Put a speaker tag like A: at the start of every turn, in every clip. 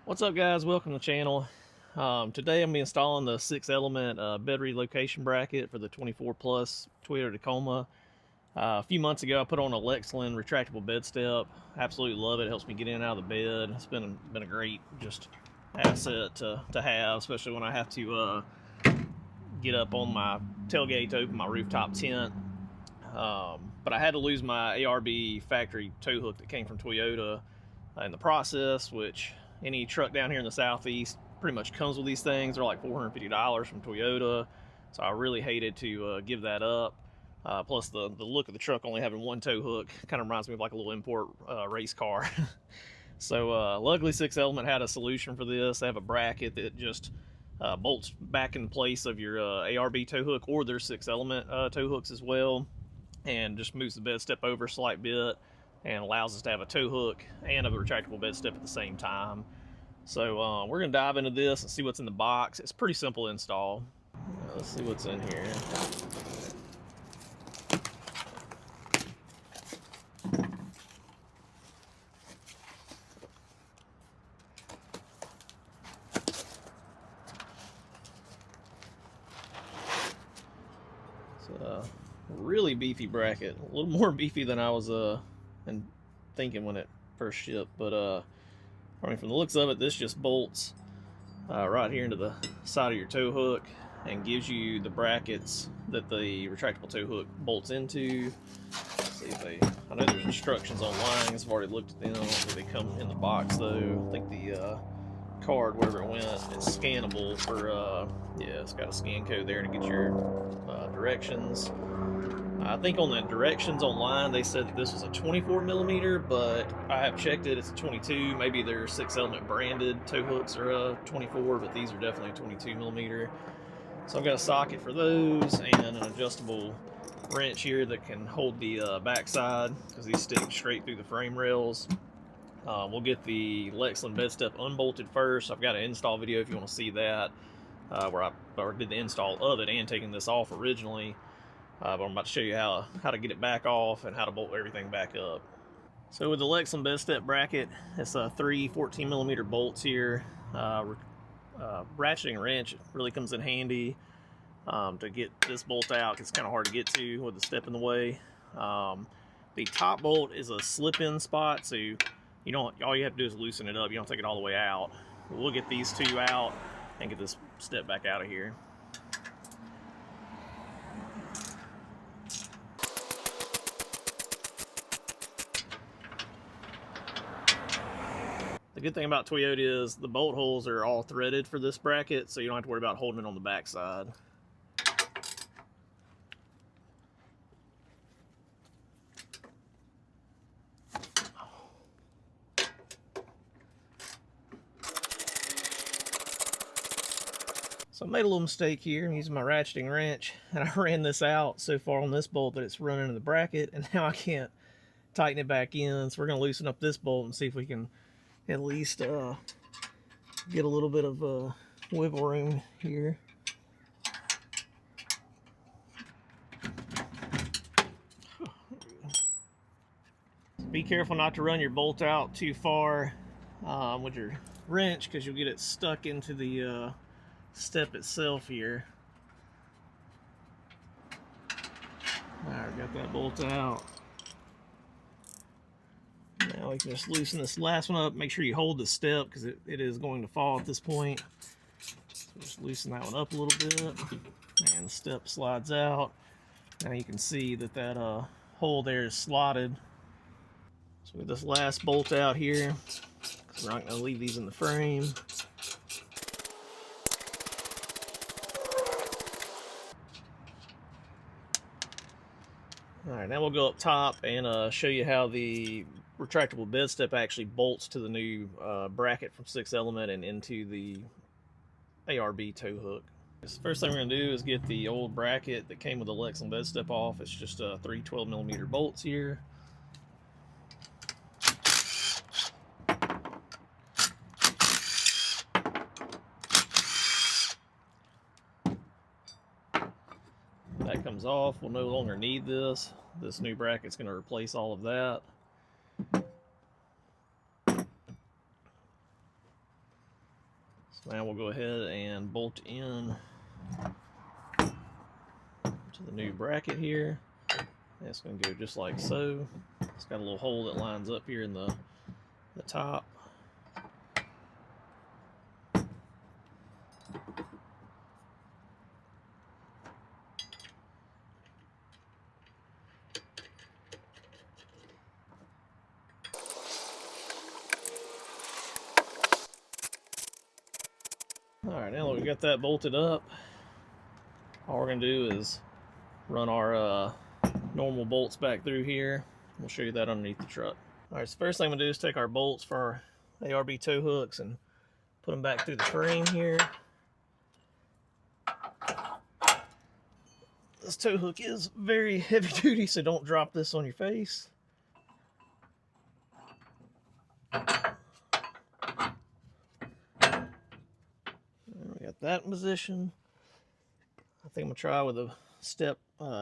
A: What's up, guys? Welcome to the channel. Today I'm going to be installing the 6 element bed relocation bracket for the 24 plus Toyota Tacoma. A few months ago I put on a Lexland retractable bed step. Absolutely love it. It helps me get in and out of the bed. It's been a great just asset to have, especially when I have to get up on my tailgate to open my rooftop tent. But I had to lose my ARB factory tow hook that came from Toyota in the process, which any truck down here in the southeast pretty much comes with these things. They're like $450 from Toyota, so I really hated to give that up. Plus the look of the truck only having one tow hook kind of reminds me of like a little import race car. So luckily 6 Element had a solution for this. They have a bracket that just bolts back in place of your ARB tow hook, or their 6 Element tow hooks as well, and just moves the bed step over a slight bit and allows us to have a tow hook and a retractable bed step at the same time. So we're gonna dive into this and see what's in the box. It's pretty simple install. Let's see what's in here. It's a really beefy bracket, a little more beefy than I was thinking when it first shipped, but I mean, from the looks of it, this just bolts right here into the side of your tow hook and gives you the brackets that the retractable tow hook bolts into. Let's see if I know there's instructions online. I've already looked at them. They come in the box though. I think the card, wherever it went, it's scannable for yeah, it's got a scan code there to get your directions. I think on the directions online they said that this was a 24 millimeter, but I have checked it, it's a 22. Maybe their 6 Element branded tow hooks are 24, but these are definitely a 22 millimeter. So I've got a socket for those and an adjustable wrench here that can hold the backside, because these stick straight through the frame rails. We'll get the Lexland bed step unbolted first. I've got an install video if you want to see that, where I did the install of it and taking this off originally. But I'm about to show you how to get it back off and how to bolt everything back up. So with the Lexland bed step bracket, it's 3 14 millimeter bolts here. Ratcheting wrench really comes in handy to get this bolt out. It's kind of hard to get to with the step in the way. The top bolt is a slip-in spot, so you don't, all you have to do is loosen it up. You don't take it all the way out. We'll get these two out and get this step back out of here. The good thing about Toyota is the bolt holes are all threaded for this bracket, so you don't have to worry about holding it on the back side. So I made a little mistake here. I'm using my ratcheting wrench, and I ran this out so far on this bolt that it's running in the bracket, and now I can't tighten it back in. So we're going to loosen up this bolt and see if we can at least get a little bit of wiggle room here. Be careful not to run your bolt out too far with your wrench, because you'll get it stuck into the step itself here. Alright, got that bolt out. Now we can just loosen this last one up. Make sure you hold the step, because it is going to fall at this point. So just loosen that one up a little bit, and the step slides out. Now you can see that that hole there is slotted. So with this last bolt out here, because we're not going to leave these in the frame. Alright, now we'll go up top and show you how the retractable bed step actually bolts to the new bracket from 6 Element and into the ARB tow hook. The first thing we're going to do is get the old bracket that came with the Lexland bed step off. It's just 3 12 millimeter bolts here. That comes off. We'll no longer need this. This new bracket's going to replace all of that. Now we'll go ahead and bolt in to the new bracket here. And it's going to go just like so. It's got a little hole that lines up here in the top. Alright, now that we got that bolted up, all we're going to do is run our normal bolts back through here. We'll show you that underneath the truck. Alright, so first thing I'm going to do is take our bolts for our ARB tow hooks and put them back through the frame here. This tow hook is very heavy duty, so don't drop this on your face. We got that in position. I think I'm gonna try with a step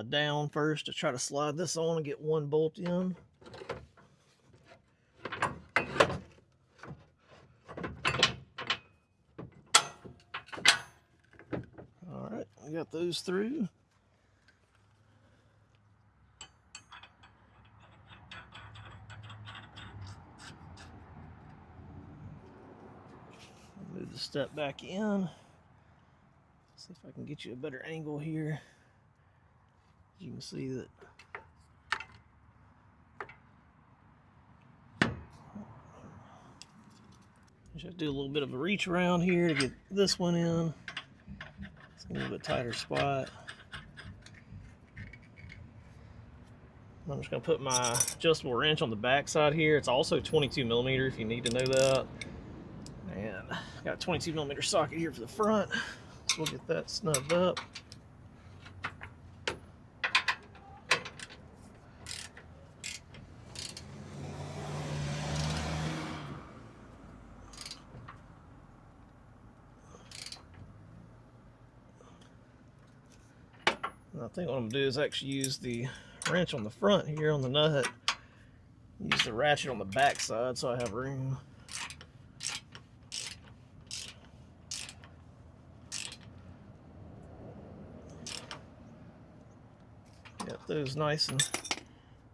A: down first to try to slide this on and get one bolt in. All right, we got those through. Move the step back in. See if I can get you a better angle here. You can see that just do a little bit of a reach around here to get this one in. It's a little bit tighter spot. I'm just going to put my adjustable wrench on the back side here. It's also 22mm if you need to know that. And I got a 22mm socket here for the front. So we'll get that snugged up. And I think what I'm going to do is actually use the wrench on the front here on the nut. Use the ratchet on the back side so I have room. Got those nice and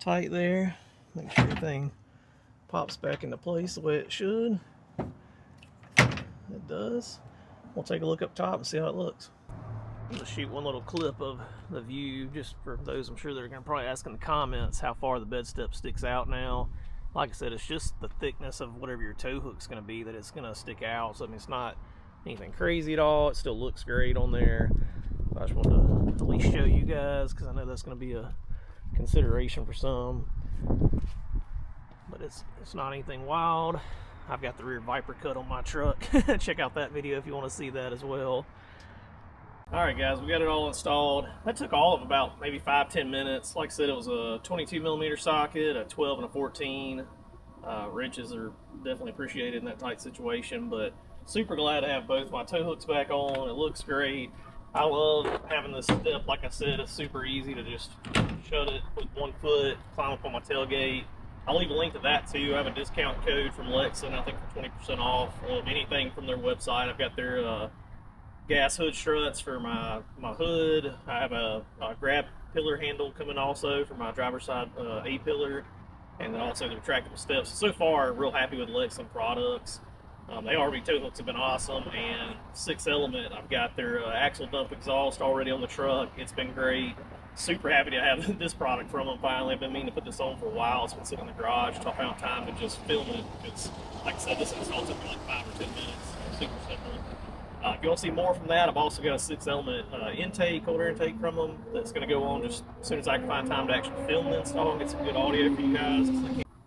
A: tight there. Make sure everything pops back into place the way it should. It does. We'll take a look up top and see how it looks. I'm going to shoot one little clip of the view just for those I'm sure that are going to probably ask in the comments how far the bed step sticks out now. Like I said, it's just the thickness of whatever your tow hook's going to be that it's going to stick out. So I mean, it's not anything crazy at all. It still looks great on there. I just wanted to at least show you guys because I know that's going to be a consideration for some. But it's not anything wild. I've got the rear Viper cut on my truck. Check out that video if you want to see that as well. Alright guys, we got it all installed. That took all of about maybe 5-10 minutes. Like I said, it was a 22mm socket, a 12 and a 14. Wrenches are definitely appreciated in that tight situation, but super glad to have both my tow hooks back on. It looks great. I love having this step. Like I said, it's super easy to just shut it with one foot, climb up on my tailgate. I'll leave a link to that too. I have a discount code from Lexland, I think for 20% off anything from their website. I've got their gas hood struts for my hood. I have a grab pillar handle coming also for my driver's side A-pillar, and then also the retractable steps. So far, real happy with Lexland products. The ARB tow hooks have been awesome, and SXTH Element, I've got their axle dump exhaust already on the truck. It's been great. Super happy to have this product from them finally. I've been meaning to put this on for a while. It's been sitting in the garage until I found time to just film it. It's, like I said, this install took me like 5 or 10 minutes. Super simple. If you want to see more from that, I've also got a SXTH Element intake, holder intake from them that's going to go on just as soon as I can find time to actually film the install and get some good audio for you guys.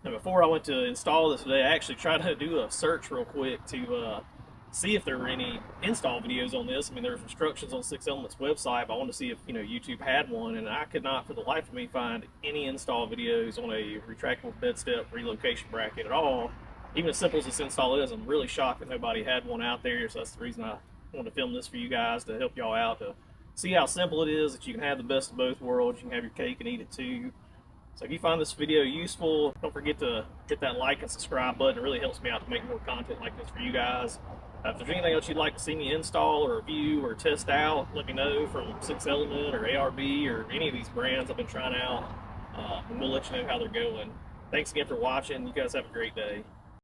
A: Now, before I went to install this today, I actually tried to do a search real quick to see if there were any install videos on this. I mean, there's instructions on SXTH Element's website, but I wanted to see if YouTube had one, and I could not for the life of me find any install videos on a retractable bed step relocation bracket at all. Even as simple as this install is, I'm really shocked that nobody had one out there, so that's the reason I wanted to film this for you guys, to help y'all out, to see how simple it is, that you can have the best of both worlds. You can have your cake and eat it too. So if you find this video useful, don't forget to hit that like and subscribe button. It really helps me out to make more content like this for you guys. If there's anything else you'd like to see me install or review or test out, let me know from SXTH Element or ARB or any of these brands I've been trying out, and we'll let you know how they're going. Thanks again for watching. You guys have a great day.